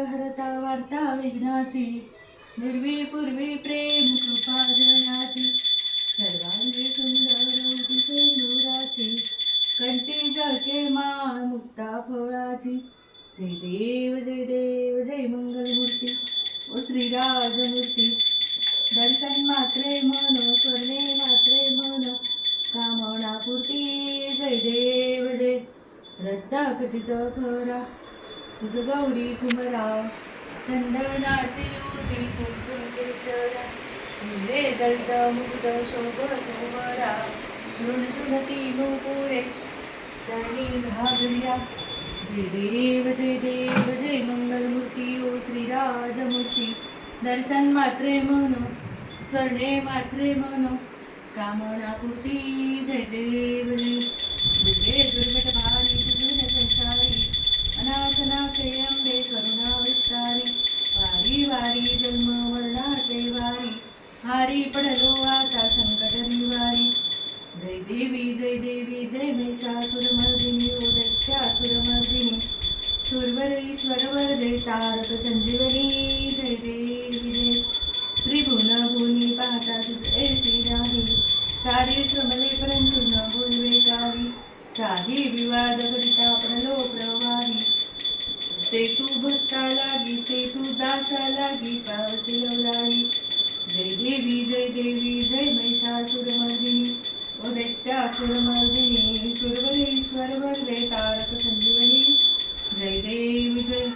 हरता वार्ता विघ्नाची, पूर्वी पूर्वी प्रेम कृपा जयाची, सर्वांगी सुंदर उटी सिंदुराची, कंठी झळके माळ मुक्ता फळाची. जय देव जय मंगलमूर्ती ओ श्रीराजमूर्ती. दर्शन मात्रे मन स्वर्णे मात्रे मन, कामनापूर्ती. जय देव जय रत्नाखचित फरा, तुझ गौरी कुमरा, चंदनाची ओटी कुंकुम केशरा, हिरे जळत मुकुट शोभत उमरा, ऋणसुनती नुपुरे शनी घागरिया. जय देव जय मंगलमूर्ती ओ श्रीराजमूर्ती. दर्शन मात्रे मन स्वर्णे मात्रे मन, कामनापूर्ती. जय देव जय दुर्गट भारी दुर्गुण संसारी, अनाथनाथे अंबे करुणा विस्तारी. वारी वारी जन्म वर्णाचे वारी, हारी पडलो आता संकट निवारी. जय देवी जय महिषासुरमर्दिनी ओ दैत्यासुरमर्दिनी, सुरवर ईश्वरवर जय तारक संजीवनी. जय देवी जय त्रिभुवन भुनी पाहता तुझ ऐसी नाही, सारी श्रमले परंतु न बोलवे काही. साधी विवाद करिता पडलो प्रवाही, ते तू भक्ता लागी ते तू दासा लागी पावसी लवलाही. जय देवी जय महिषासुरमर्दिनी ओ दैत्यासुरमर्दिनी, सुरवरेश्वर वरदे तारक संजीवनी. जय देवी जय